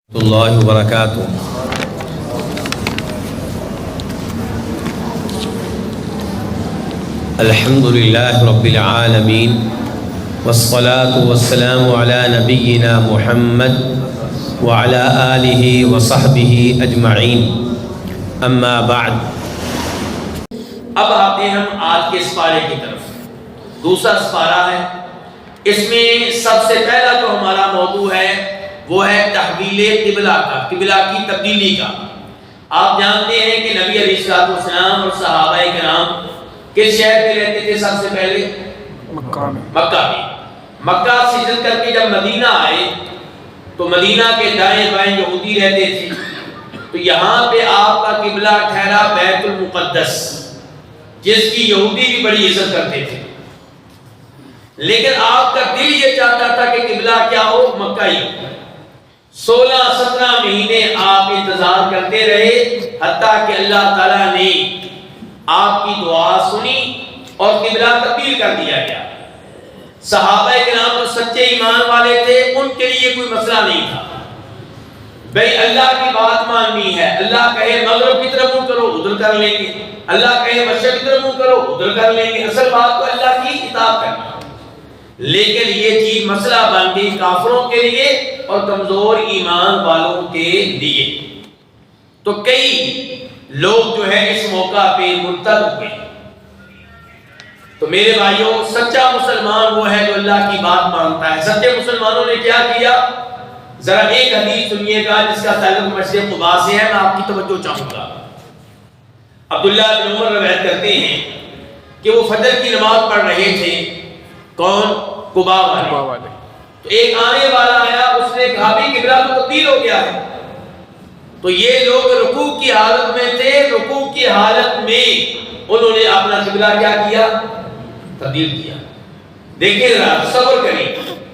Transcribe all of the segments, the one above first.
اللہ وبرکاتہ۔ الحمد للہ رب العالمین والصلاة والسلام علی نبینا محمد وعلی آلہ وصحبہ اجمعین، اما بعد۔ اب آتے ہیں ہم آج کے اسپارے کی طرف۔ دوسرا اسپارہ ہے، اس میں سب سے پہلا جو ہمارا موضوع ہے وہ ہے تحویل قبلہ کا، قبلہ کی تبدیلی کا۔ آپ جانتے ہیں کہ نبی علیہ السلام اور صحابہ کرام کس شہر میں رہتے تھے؟ سب سے پہلے مکہ میں۔ مکہ سے ہجرت کر کے جب مدینہ آئے تو مدینہ کے دائیں بائیں یہودی رہتے تھے، تو یہاں پہ آپ کا قبلہ ٹھہرا بیت المقدس، جس کی یہودی بھی بڑی عزت کرتے تھے، لیکن آپ کا دل یہ چاہتا تھا کہ قبلہ کیا ہو؟ مکہ ہی۔ 16-17 مہینے آپ انتظار کرتے رہے، حتیٰ کہ اللہ تعالیٰ نے آپ کی دعا سنی اور قبلہ تبدیل کر دیا گیا۔ صحابہ کرام جو سچے ایمان والے تھے ان کے لیے کوئی مسئلہ نہیں تھا، بھئی اللہ کی بات ماننی ہے، اللہ کہے مغرب کی طرف منہ کرو ادھر کر لیں گے، اللہ کہے مشرق کی طرف منہ کرو ادھر کر لیں گے، اصل بات تو اللہ کی اطاعت کرنا۔ لیکن یہ چیز مسئلہ بن گئی کافروں کے لیے اور کمزور ایمان والوں کے لیے، تو کئی لوگ جو ہے اس موقع پہ مرتد ہوئے۔ تو میرے بھائیوں، سچا مسلمان وہ ہے جو اللہ کی بات مانتا ہے۔ سچے مسلمانوں نے کیا کیا؟ ذرا ایک حدیث سنیے گا جس کا تعلق مسجد قباء سے ہے، میں آپ کی توجہ چاہوں گا۔ عبداللہ بن عمر روایت کرتے ہیں کہ وہ فجر کی نماز پڑھ رہے تھے۔ کون؟ قباء والے۔ تو ایک آنے والا آیا، اس نے کہا بھی قبلہ تو تبدیل ہو گیا ہے۔ تو یہ لوگ رکوع کی حالت میں تھے، رکوع کی حالت میں انہوں نے اپنا قبلہ کیا کیا؟ تبدیل کیا۔ دیکھیں ذرا، صبر کریں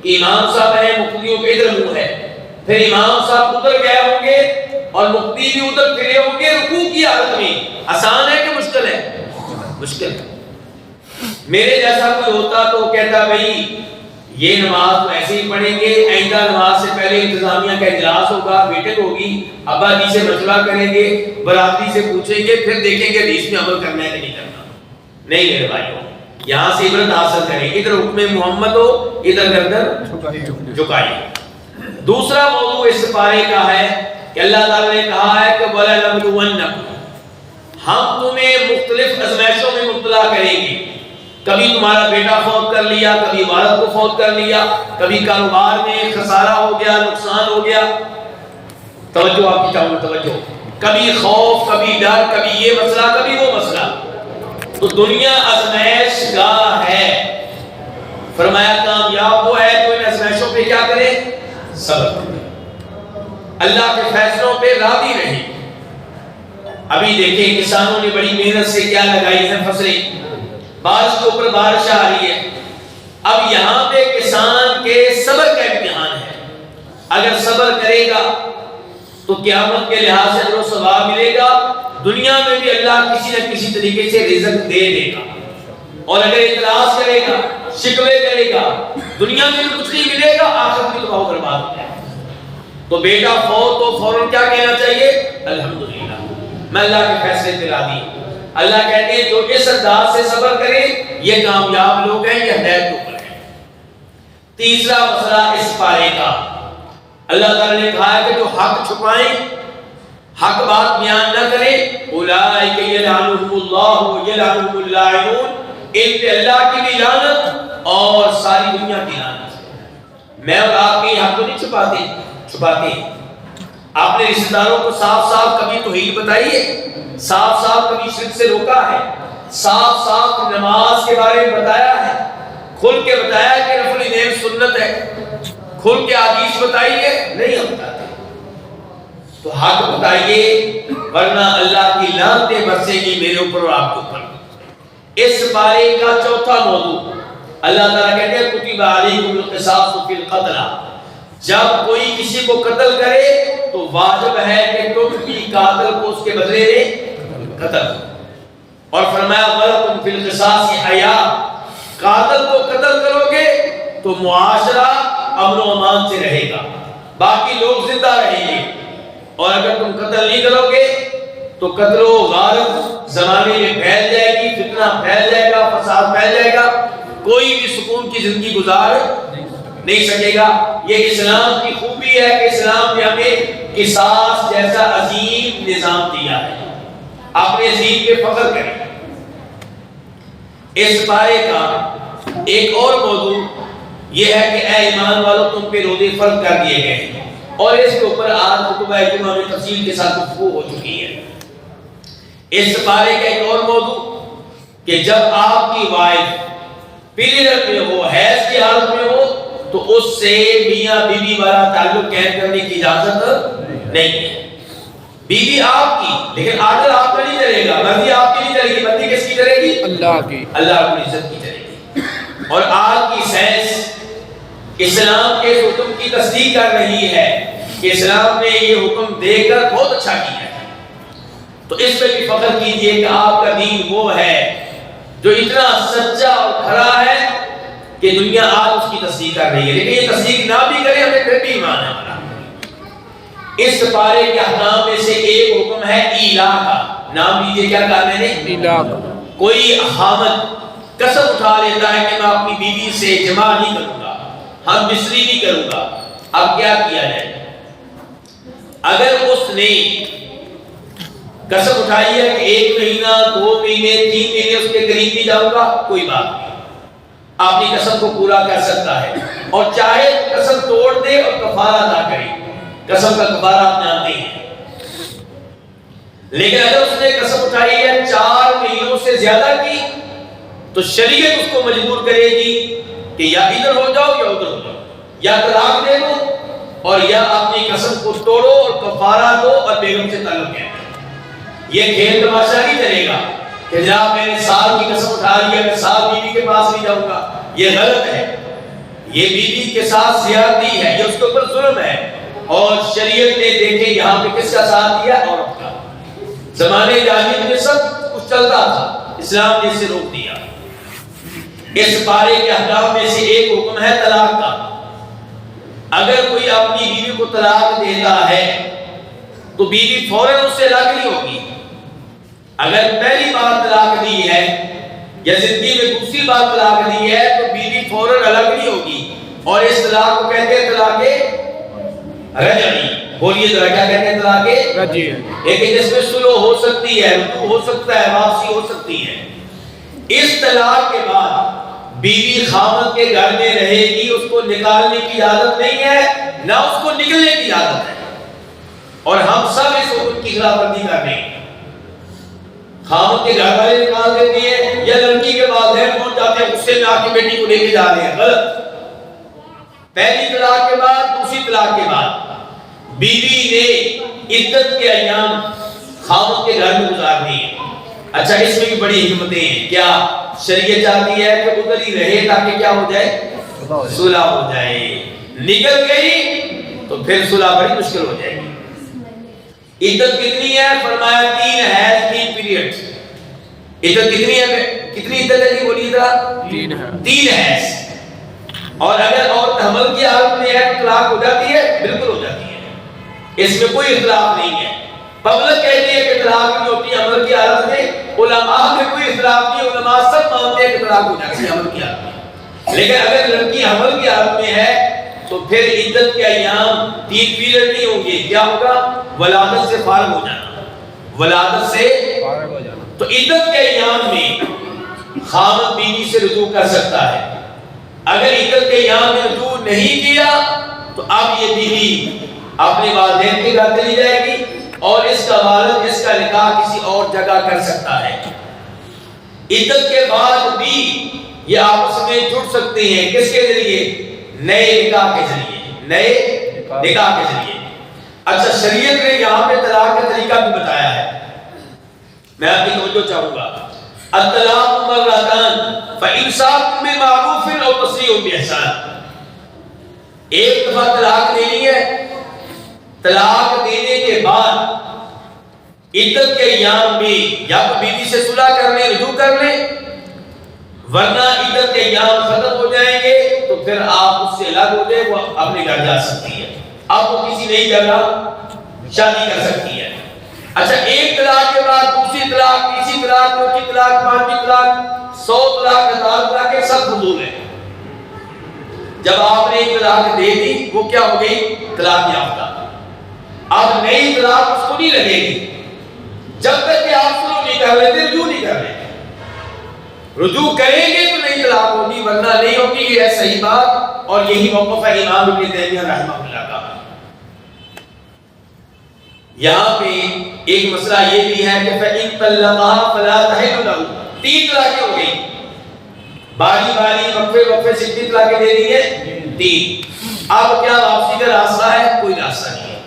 کہ امام صاحب ہیں، مقتدیوں کے ادھر منہ ہے، پھر امام صاحب ادھر گئے ہوں گے اور مقتدی بھی ادھر پھرے ہوں گے رکوع کی حالت میں۔ آسان ہے کہ مشکل ہے؟ مشکل ہے۔ میرے جیسا کوئی ہوتا تو وہ کہتا بھئی یہ نماز تو ایسے ہی پڑھیں گے، آئندہ نماز سے پہلے انتظامیہ کا اجلاس ہوگا، میٹنگ ہوگی، ابا جی سے مشورہ کریں گے، برادری سے پوچھیں گے، پھر دیکھیں گے حدیث میں عمل کرنا ہے کہ نہیں کرنا۔ نہیں میرے بھائیوں، یہاں سے عبرت حاصل کریں، ادھر حکم محمد ہو، ادھر گردن جھکائیے۔ دوسرا موضوع اس پارے کا ہے کہ اللہ تعالیٰ نے کہا ہے کہ وَلَنَبْلُوَنَّكُمْ، ہم تمہیں مختلف آزمائشوں میں مبتلا کریں گے۔ کبھی تمہارا بیٹا فوت کر لیا، کبھی والد کو فوت کر لیا، کبھی کاروبار میں خسارہ ہو گیا، نقصان ہو گیا، توجہ آپ کی چاہوں توجہ، کبھی خوف، کبھی ڈر، کبھی یہ مسئلہ، کبھی وہ مسئلہ۔ تو دنیا آزمائش گاہ ہے، فرمایا کامیاب وہ ہے جو ان آزمائشوں پہ کیا کرے؟ صبر کرے، اللہ کے فیصلوں پہ راضی رہے۔ ابھی دیکھیں کسانوں نے بڑی محنت سے کیا لگائی ہے فصلیں، بارش کے اوپر بارش آ رہی ہے۔ اب یہاں پہ کسان کے صبر کا امتحان ہے، اگر صبر کرے گا تو قیامت کے لحاظ سے اجر و ثواب ملے گا، دنیا میں بھی اللہ کسی نہ کسی طریقے سے رزق دے دے گا، اور اگر اعتراض کرے گا، شکوے کرے گا، دنیا میں بھی کچھ نہیں ملے گا، آخرت بھی تباہ و برباد ہو جائے گا۔ تو بیٹا فوت تو فوراً کیا کہنا چاہیے؟ الحمدللہ، میں اللہ کے فیصلے پہ راضی ہوں۔ اللہ کہتے ہیں جو اس انداز سے صبر کرے یہ کامیاب لوگ ہیں، یہ ہدایت کے اوپر ہیں۔ تیسرا مسئلہ اس پارے کا، اللہ تعالیٰ نے کہا ہے کہ جو حق چھپائیں، حق بات بیان نہ کریں، اولئک یلعنہم اللہ ویلعنہم اللاعنون، ان پہ اللہ کی بھی لعنت اور ساری دنیا کی لعنت۔ میں اور آپ کے حق کو نہیں چھپاتے ہیں۔ آپ نے رشتہ داروں کو صاف صاف کبھی توحید بتائیے، صاف صاف کبھی شرک سے روکا ہے، صاف صاف نماز کے بارے میں بتایا ہے، کھل کے بتایا کہ رفع الدین سنت ہے، کھل کے حدیث بتائیے، نہیں ہم بتاتے۔ تو حق بتائیے ورنہ اللہ کی لعنتیں برسیں گی میرے اوپر اور آپ کے اوپر۔ اس بارے کا چوتھا موضوع، اللہ تعالیٰ کہتے ہیں کتب علیکم القصاص فی القتلى، جب کوئی کسی کو قتل کرے تو واجب ہے کہ تم بھی قاتل کو اس کے بدلے میں قتل، اور فرمایا وَلَكُمْ فِي الْقِصَاصِ حَیَاةٌ، قاتل کو قتل کرو گے تو معاشرہ امن و امان سے رہے گا، باقی لوگ زندہ رہیں گے، اور اگر تم قتل نہیں کرو گے تو قتل و غارت زمانے میں پھیل جائے گی، فتنہ پھیل جائے گا، فساد پھیل جائے گا، کوئی بھی سکون کی زندگی گزار نہیں سکے گا۔ یہ اسلام کی خوبی ہے کہ اسلام نے ہمیں قصاص جیسا عظیم نظام دیا ہے۔ اپنے عظیم پہ فخر کریں۔ اس پارے کا ایک اور موضوع یہ ہے کہ اے ایمان والوں تم پہ روزے فرض کر دیے گئے ہیں، اور اس کے اوپر آج کتب اجماع میں تفصیل کے ساتھ گفتگو ہو چکی ہے۔ اس پارے کا ایک اور موضوع کہ جب آپ کی وائف پیریڈ میں ہو، حیض کی حالت میں ہو، تو اس سے میاں بیوی والا تعلق قائم کرنے کی اجازت نہیں ہے۔ بیوی آپ کی، لیکن آرڈر آپ کا نہیں چلے گا، مرضی آپ کی نہیں چلے گی، مرضی کس کی چلے گی؟ اللہ کی، اللہ کی عزت کی چلے گی۔ اور آج کی سائنس اسلام کے حکم کی تصدیق کر رہی ہے کہ اسلام نے یہ حکم دے کر بہت اچھا کیا ہے۔ تو اس پہ بھی فخر کیجئے کہ آپ کا دین وہ ہے جو اتنا سچا اور کھرا ہے کہ دنیا آج اس کی تصدیق کر رہی ہے، لیکن یہ تصدیق نہ بھی کرے ہمیں پھر بھی ایمان ہے ہمارا۔ اس پارے کے احکام میں سے ایک حکم ہے ایلا کا۔ نام لیجئے، کیا کہا میں نے؟ ایلا کا۔ کوئی خامد قسم اٹھا لیتا ہے کہ میں اپنی بیوی سے جماع نہیں کروں گا، ہم بستری نہیں کروں گا، اب کیا کیا جائے؟ اگر اس نے قسم اٹھائی ہے کہ 1 مہینہ 2 مہینے 3 مہینے اس کے قریب نہیں جاؤں گا، کوئی بات نہیں، اپنی قسم کو پورا کر سکتا ہے، اور چاہے قسم توڑ دے اور کفارہ ادا کرے، قسم کا کفارہ آپ جانتے ہیں۔ لیکن اگر اس نے قسم اٹھائی ہے 4 مہینوں سے زیادہ کی، تو شریعت اس کو مجبور کرے گی کہ یا ادھر ہو جاؤ یا ادھر ہو جاؤ، یا طلاق دے دو اور یا اپنی قسم کو توڑو اور کفارہ دو اور بیگم سے تعلق ہے۔ یہ کھیل تماشا نہیں چلے گا کہ جناب میں نے سال کی قسم اٹھا لیا، میں سال بیوی کے پاس نہیں جاؤں گا، یہ غلط ہے، یہ بیوی کے ساتھ زیادتی ہے، یہ اس کے اوپر ظلم ہے۔ اور شریعت نے دیکھے یہاں پہ کس کا ساتھ دیا؟ عورت کا۔ زمانے جاہلیت میں سب کچھ چلتا تھا، اسلام نے اسے روک دیا۔ اس پارے کے احکام میں سے ایک حکم ہے طلاق کا۔ اگر کوئی اپنی بیوی کو طلاق دیتا ہے تو بیوی فوراً اس سے الگ نہیں ہوگی۔ اگر پہلی بار طلاق دی ہے یا زندگی میں دوسری بار طلاق دی ہے تو بیوی فوراً الگ نہیں ہوگی، اور اس طلاق کو کہتے ہیں طلاق رجعی۔ بولیے ذرا، کیا کہتے ہیں؟ طلاق رجعی، لیکن جس میں صلح ہو سکتی ہے، رجوع ہو سکتا ہے، واپسی ہو سکتی ہے۔ اس طلاق کے بعد بیوی خاوند کے گھر میں رہے گی، اس کو نکالنے کی اجازت نہیں ہے، نہ اس کو نکلنے کی اجازت ہے، اور ہم سب اس حکم کی خلاف ورزی کر رہے ہیں۔ خاوند کے گھر والے نکال دیتے ہیں یا لڑکی کے والدین پہنچ جاتے ہیں، غصے میں آ کے بیٹی کو لے کے جا رہے ہیں، غلط۔ پہلی طلاق کے بعد، دوسری طلاق کے بعد بیوی نے عدت کے ایام خاوند کے گھر میں گزارنے ہیں۔ اچھا، اس میں بھی بڑی حکمتیں ہیں۔ کیا شریعت چاہتی ہے کہ ادھر ہی رہے تاکہ کیا ہو جائے؟ صلح ہو جائے۔ نکل گئی تو پھر صلح بڑی مشکل ہو جائے گی۔ عدت کتنی ہے؟ فرمایا 3 حیض 3 پیریڈ۔ عدت کتنی ہے؟ کتنی عدت ہے جی؟ بولیے ذرا۔ 3 حیض۔ اور اگر عورت حمل کی حالت میں ہے تو طلاق ہو جاتی ہے؟ بالکل ہو جاتی ہے، اس میں کوئی اختلاف نہیں ہے۔ پبلک کہتی ہے کہ طلاق نہیں ہوتی حمل کی حالت میں، علماء میں کوئی اختلاف نہیں، علماء سب مانتے ہیں کہ طلاق ہو جاتی ہے حمل کی حالت میں۔ لیکن اگر لڑکی حمل کی حالت میں ہے تو پھر عدت کے ایام 3 پیریڈ نہیں ہوں گے، کیا ہوگا؟ ولادت سے فارغ ہو جانا، ولادت سے فارغ ہو جانا۔ تو عدت کے ایام میں خاوند بیوی سے رجوع کر سکتا ہے۔ اگر عدت کے ایام میں رجوع نہیں کیا تو اب یہ بیوی اپنے والدین کے گھر چلی جائے گی، اور اس کا والد اس کا نکاح کسی اور جگہ کر سکتا ہے۔ عدت کے بعد بھی یہ آپس میں جڑ سکتے ہیں، کس کے ذریعے؟ نئے نکاح کے ذریعے، نئے نکاح کے ذریعے۔ اچھا، شریعت نے یہاں پہ طلاق کا طریقہ بھی بتایا ہے، میں آپ کی توجہ چاہوں گا۔ الطلاق مرتان فإمساک بمعروف او تسریح بإحسان۔ ایک دفعہ طلاق دینی ہے، طلاق دینے کے بعد عدت کے ایام میں یا تو بیوی سے صلح کر لیں، رجوع کر لیں، ورنہ عدت کے ایام ختم ہو جائیں گے تو پھر آپ اس سے الگ ہو جائے، وہ اپنے گھر جا سکتی ہے۔ اب وہ کسی نئی جگہ شادی کر سکتی ہے۔ اچھا، ایک طلاق کے بعد دوسری طلاق، تیسری طلاق، چوتھی طلاق، پانچویں طلاق، 100 طلاق، 1000 طلاق، یہ سب فضول ہے۔ جب آپ نے ایک طلاق دے دی وہ کیا ہو گئی؟ طلاق یافتہ۔ اب نئی طلاق اس کو نہیں لگے گی جب تک کہ آپ شروع نہیں کر لیتے، رجوع نہیں کر لیتے۔ رجوع کریں گے تو نئی طلاق ہوگی، ورنہ نہیں ہوگی۔ یہ ہے صحیح بات، اور یہی موقف ہے امام ابن تیمیہ رحمہ اللہ کا۔ یہاں پہ ایک مسئلہ یہ بھی ہے کہ فَإِن طَلَّقَهَا فَلَا تَحِلُّ لَهُ، 3 طلاقیں ہو گئی، باری باری وقفے سے کتنی طلاقیں دے دی ہیں؟ 3۔ اب کیا واپسی کا راستہ ہے؟ کوئی راستہ نہیں ہے۔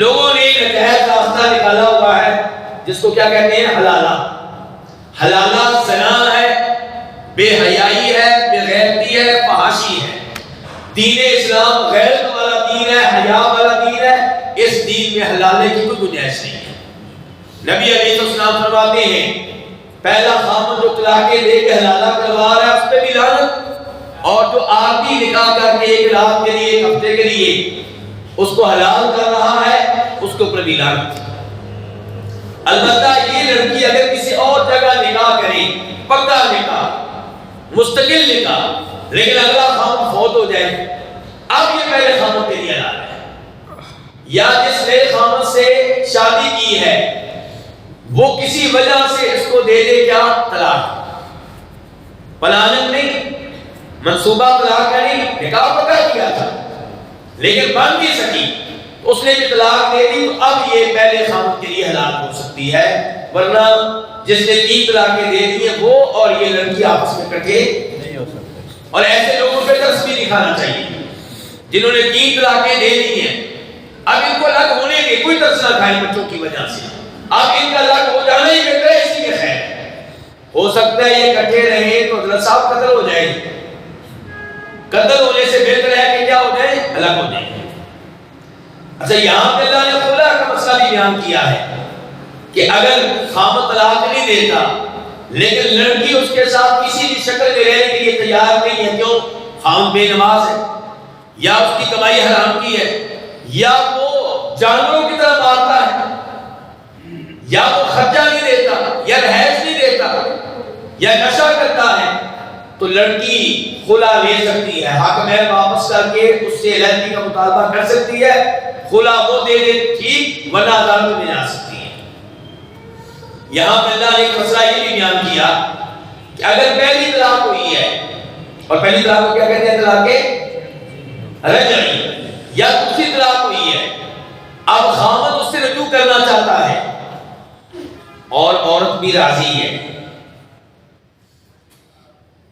لوگوں نے ناجائز راستہ نکالا ہوا ہے جس کو کیا کہتے ہیں؟ حلالہ۔ حلالہ زنا ہے، بے حیائی ہے، بے غیرتی ہے، فحاشی ہے۔ دین اسلام غیرت والا دین ہے، حیا والا دین ہے، اس دین میں حلالے کی کوئی گنجائش نہیں ہے۔ نبی علیہ السلام فرماتے ہیں پہلا خامن جو طلاقیں دے کے حلالہ کروا رہا ہے اس پہ بھی لعنت، اور جو آخری نکاح کر کے 1 رات کے لیے، 1 ہفتے کے لیے اس کو حلال کر رہا ہے اس کے اوپر بھی لعنت۔ البتہ یہ لڑکی اگر کسی اور جگہ نکاح کرے، پکا نکاح، مستقل نکاح، لیکن اگلا خامن فوت ہو جائے، اب یہ پہلے خامن کے لیے حلال ہے۔ یا جس نئے خامن سے شادی کی ہے وہ کسی وجہ سے اس کو دے دے کیا؟ طلاق۔ پلاننگ نہیں، منصوبہ طلاق کا نہیں، نکاح پکا کیا تھا لیکن بن نہیں سکی، اس نے بھی طلاق دے دی، تو اب یہ پہلے خامن کے لیے حلال ہو سکتی ہے، ورنہ جس نے 3 طلاقیں دے دی ہیں وہ اور یہ لڑکی آپس میں اکٹھے نہیں ہو سکتے۔ اور ایسے لوگوں پہ ترس بھی دکھانا چاہیے جنہوں نے 3 طلاقیں دے دی ہیں، اب ان کو الگ ہونے کے کوئی ترس نہ کھائیں بچوں کی وجہ سے، اب ان کا الگ ہو جانا ہی بہتر ہے، اسی میں خیر ہے۔ ہو سکتا ہے یہ اکٹھے رہیں تو حضرت صاحب قتل ہو جائے گی، قتل ہونے سے بہتر ہے کہ کیا ہو جائے؟ الگ ہو جائے۔ اچھا، یہاں پہ اللہ نے خلا کا مسئلہ بھی بیان کیا ہے کہ اگر خامن طلاق نہیں دیتا لیکن لڑکی اس کے ساتھ کسی بھی شکل میں رہنے کے لیے تیار نہیں ہے، کیوں؟ خامن بے نماز ہے، یا اس کی کمائی حرام کی ہے، یا وہ جانوروں کی طرح مارتا ہے، یا وہ خرچہ نہیں دیتا، یا رہائش نہیں دیتا، یا نشہ کرتا ہے، تو لڑکی خلا لے سکتی ہے، حاکم واپس کر کے اس سے علیحدگی کا مطالبہ کر سکتی ہے، خلا وہ دے دے ٹھیک، ورنہ عدالت میں جا سکتی ہے۔ یہاں پہ اللہ نے ایک مسئلہ یہ بھی بیان کیا کہ اگر پہلی طلاق ہوئی ہے، اور پہلی طلاق کو کیا کہتے ہیں؟ طلاق رجعی، یا دوسری طلاق ہوئی ہے، اب خامن اس سے رجوع کرنا چاہتا ہے اور عورت بھی راضی ہے،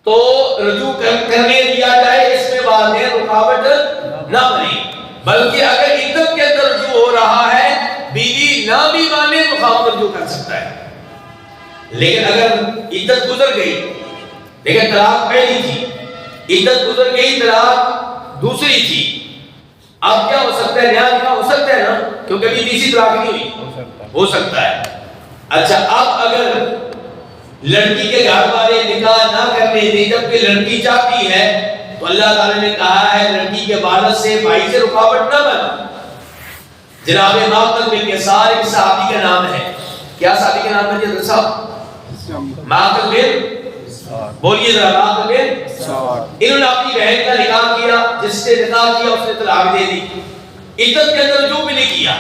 تو رجوع کرنے دیا جائے، اس میں واضح رکاوٹ نہ بنے، بلکہ اگر عدت کے اندر رجوع ہو رہا ہے، بیوی نہ بھی مانے تو خامن رجوع کر سکتا ہے۔ لیکن اگر عدت گزر گئی، لیکن طلاق پہلی تھی، عدت گزر گئی، طلاق دوسری تھی، اب کیا ہو سکتا ہے؟ نیا نکاح ہو سکتا ہے نا، کیونکہ ابھی تیسری طلاق نہیں ہوئی، ہو سکتا ہے۔ اچھا، اب اگر لڑکی کے گھر والے نکاح نہ کرنے دیں جبکہ لڑکی چاہتی ہے، تو اللہ تعالی نے کہا ہے لڑکی کے والد سے، بھائی سے رکاوٹ نہ بن۔ جناب معقل بن یسار ایک صحابی کا نام ہے، کیا صحابی کا نام ہے جی صاحب؟ معقل بن، بولیے ذرا، معقل بن یسار۔ انہوں نے اپنی بہن کا نکاح کیا، جس سے نکاح کیا اس نے طلاق دے دی، عدت کے اندر رجوع بھی نہیں کیا،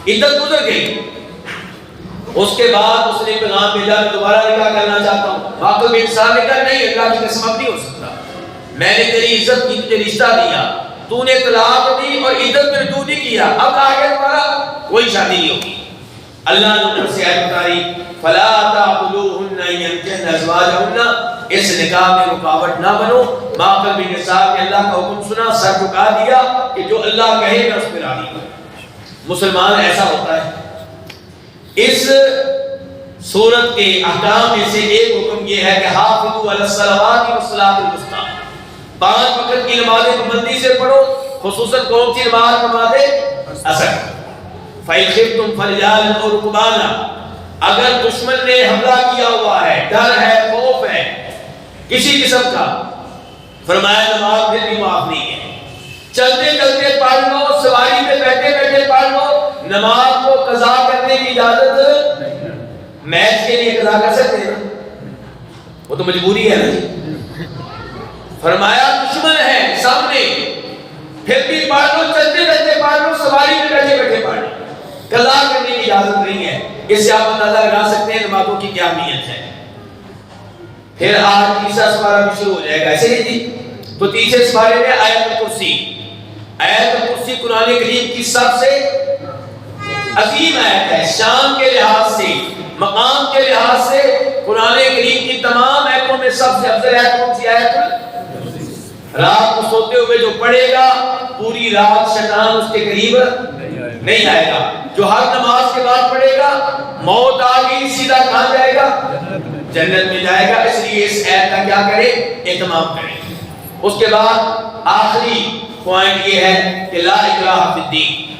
عدت گزر گئی، اس کے بعد اس نے پیغام بھیجا میں دوبارہ نکاح کرنا چاہتا ہوں۔ معقل بن یسار نے کہا نہیں، اللہ کی قسم اب نہیں ہو سکتا، میں نے تیری عزت کی، تجھے رشتہ دیا، تو نے طلاق دی اور عدت میں رجوع نہیں کیا، اب آگے تمہارا کوئی شادی نہیں ہوگی۔ اللہ نے اوپر سے آیت اتاری فلا تعبدوهن ينكحن ازواجهن، اس نکاح میں رکاوٹ نہ بنو۔ معقل بن یسار نے اللہ کا حکم سنا، سر جھکا دیا کہ جو اللہ کہے میں اس پہ راضی ہوں۔ مسلمان ایسا ہوتا ہے۔ اس سورت کے احکام میں سے ایک حکم یہ ہے کہ حافظوا علی الصلوات والصلاۃ الوسطی، 5 وقت کی نمازیں پابندی سے پڑھو، خصوصاً کون سی نماز؟ نماز عصر۔ فَإِنْ خِفْتُمْ فَرِجَالًا أَوْ رُكْبَانًا، اگر دشمن نے حملہ کیا ہوا ہے، ڈر ہے، خوف ہے کسی قسم کا، فرمایا نماز پھر بھی معاف نہیں ہے، چلتے چلتے پڑھ لو، سواری پہ بیٹھے بیٹھے پڑھ لو، نماز کو قضا کرنے کی اجازت میچ کے لیے قضا کر سکتے ہیں، وہ تو مجبوری ہے نا جی۔ فرمایا دشمن ہے سامنے، پھر بھی پڑھ لو، چلتے چلتے پڑھ لو، سواری میں بیٹھے بیٹھے پڑھ لو، قضا کرنے کی اجازت نہیں ہے۔ اس سے آپ اندازہ لگا سکتے ہیں نمازوں کی کیا اہمیت ہے۔ پھر آج تیسرا سپارہ بھی شروع ہو جائے گا، ایسے ہی جی۔ تو تیسرے سپارے میں آیت الکرسی، آیت الکرسی قرآن کریم کی سب سے عظیم آیت ہے، شان کے لحاظ سے، مقام کے لحاظ سے قرآن کریم کی تمام آیتوں میں سب سے افضل آیت کون سی آیت ہے؟ رات کو سوتے ہوئے جو پڑھے گا پوری رات شیطان اس کے قریب نہیں آئے گا۔ جو ہر نماز کے بعد پڑھے گا موت آ گئی سیدھا کہاں جائے گا؟ جنت میں جائے گا۔ اس لیے اس آیت کا کیا کرے؟ اہتمام کرے۔ اس کے بعد آخری پوائنٹ یہ ہے کہ لا اکراہ فی الدین،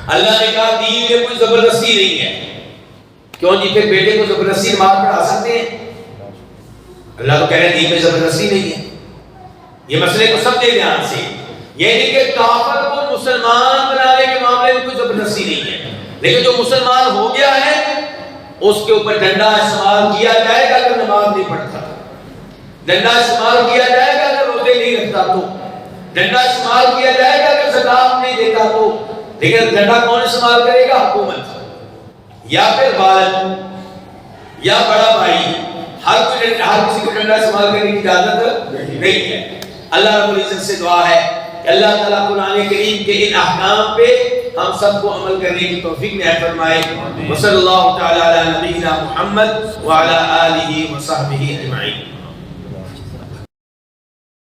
اللہ نے کہا دین میں کوئی زبردستی نہیں ہے۔ کیوں جی؟ پھر بیٹے کو زبردستی نماز پڑھا سکتے ہیں؟ اللہ تو کہہ رہے ہیں دین میں زبردستی نہیں ہے۔ یہ مسئلے کو سمجھے دھیان سے، یعنی کہ کافر کو مسلمان بنانے کے معاملے میں کوئی زبردستی نہیں ہے، لیکن جو مسلمان ہو گیا ہے اس کے اوپر ڈنڈا استعمال کیا جائے گا اگر نماز نہیں پڑھتا، ڈنڈا استعمال کیا جائے گا اگر روزے نہیں رکھتا تو، ڈنڈا استعمال کیا جائے گا اگر زکات نہیں دیتا تو۔ لیکن ڈنڈا کون استعمال کرے گا؟ حکومت یا پھر والد یا بڑا بھائی، ہر کسی کو ڈنڈا استعمال کرنے کی اجازت نہیں ہے۔ اللہ رب العزت سے دعا ہے کہ اللہ تعالیٰ قرآن کریم کے ان احکام پہ ہم سب کو عمل کرنے کی توفیق نصیب فرمائے۔ وصلی اللہ تعالی علی نبینا محمد وعلی آلہ وصحبہ اجمعین۔